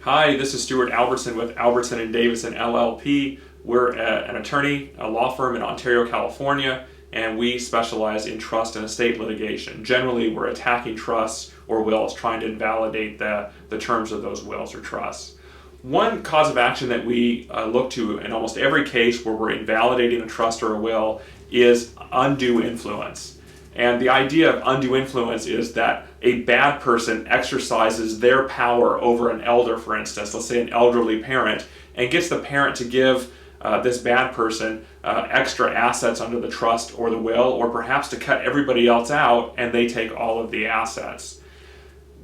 Hi, this is Stewart Albertson with Albertson and Davison LLP. We're an attorney, a law firm in Ontario, California, and we specialize in trust and estate litigation. Generally, we're attacking trusts or wills, trying to invalidate the terms of those wills or trusts. One cause of action that we look to in almost every case where we're invalidating a trust or a will is undue influence. And the idea of undue influence is that a bad person exercises their power over an elder, for instance, let's say an elderly parent, and gets the parent to give this bad person extra assets under the trust or the will, or perhaps to cut everybody else out and they take all of the assets.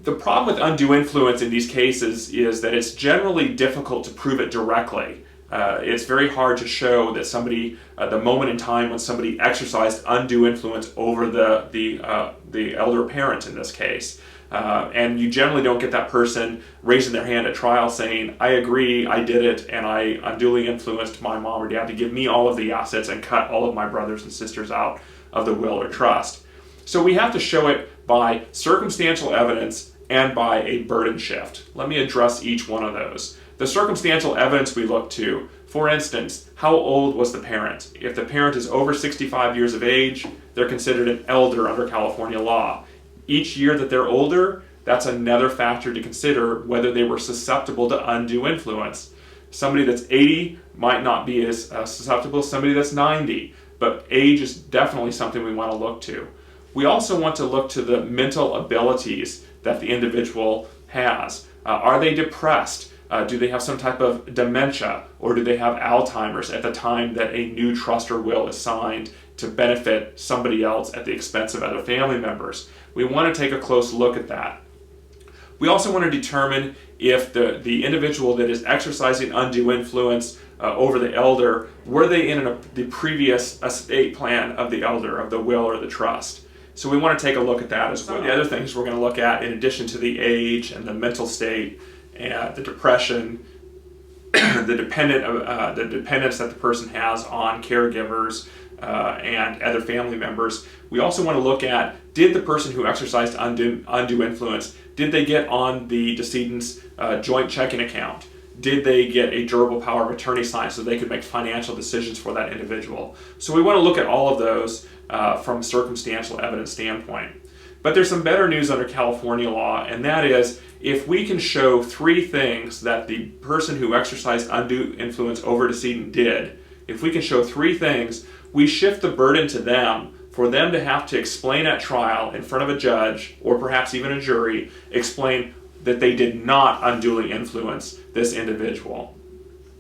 The problem with undue influence in these cases is that it's generally difficult to prove it directly. It's very hard to show that somebody, the moment in time when somebody exercised undue influence over the elder parent in this case. And you generally don't get that person raising their hand at trial saying, I agree, I did it, and I unduly influenced my mom or dad to give me all of the assets and cut all of my brothers and sisters out of the will or trust. So we have to show it by circumstantial evidence and by a burden shift. Let me address each one of those. The circumstantial evidence we look to, for instance, how old was the parent? If the parent is over 65 years of age, they're considered an elder under California law. Each year that they're older, that's another factor to consider whether they were susceptible to undue influence. Somebody that's 80 might not be as susceptible as somebody that's 90, but age is definitely something we want to look to. We also want to look to the mental abilities that the individual has. Are they depressed? Do they have some type of dementia, or do they have Alzheimer's at the time that a new trust or will is signed to benefit somebody else at the expense of other family members? We want to take a close look at that. We also want to determine if the individual that is exercising undue influence over the elder, were they in the previous estate plan of the elder, of the will or the trust? So we want to take a look at that as well. Some of the other things we're going to look at, in addition to the age and the mental state, and the depression, the dependence that the person has on caregivers and other family members. We also want to look at, did the person who exercised undue influence, did they get on the decedent's joint checking account? Did they get a durable power of attorney signed so they could make financial decisions for that individual? So we want to look at all of those from a circumstantial evidence standpoint. But there's some better news under California law, and that is, if we can show three things that the person who exercised undue influence over a decedent did, if we can show three things, we shift the burden to them for them to have to explain at trial in front of a judge, or perhaps even a jury, explain that they did not unduly influence this individual.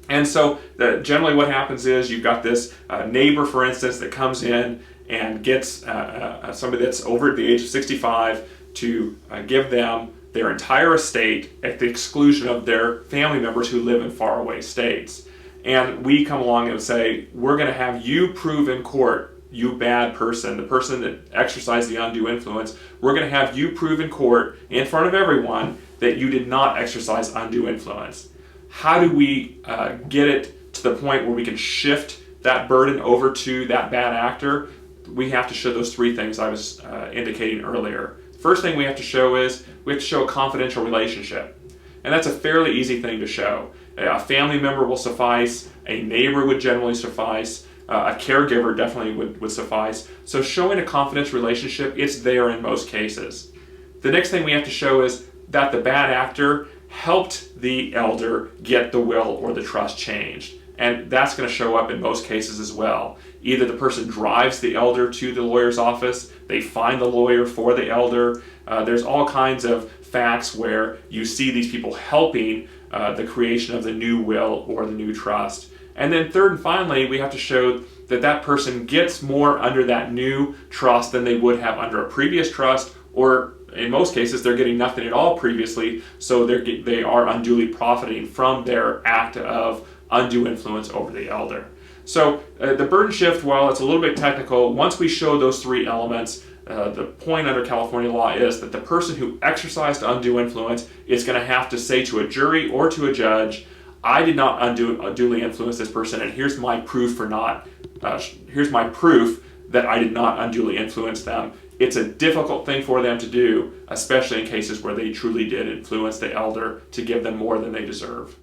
And so generally what happens is you've got this neighbor, for instance, that comes in and gets somebody that's over at the age of 65 to give them their entire estate at the exclusion of their family members who live in faraway states. And we come along and say, we're going to have you prove in court, you bad person, the person that exercised the undue influence, we're going to have you prove in court in front of everyone that you did not exercise undue influence. How do we get it to the point where we can shift that burden over to that bad actor? We have to show those three things I was indicating earlier. First thing we have to show is we have to show a confidential relationship. And that's a fairly easy thing to show. A family member will suffice, a neighbor would generally suffice, a caregiver definitely would suffice. So showing a confidential relationship, it's there in most cases. The next thing we have to show is that the bad actor helped the elder get the will or the trust changed. And that's going to show up in most cases as well. Either the person drives the elder to the lawyer's office, they find the lawyer for the elder. There's all kinds of facts where you see these people helping the creation of the new will or the new trust. And then third and finally, we have to show that that person gets more under that new trust than they would have under a previous trust, or in most cases, they're getting nothing at all previously, so they are unduly profiting from their act of undue influence over the elder. So the burden shift, while it's a little bit technical, once we show those three elements, the point under California law is that the person who exercised undue influence is going to have to say to a jury or to a judge, I did not unduly influence this person, and here's my proof that I did not unduly influence them. It's a difficult thing for them to do, especially in cases where they truly did influence the elder to give them more than they deserve.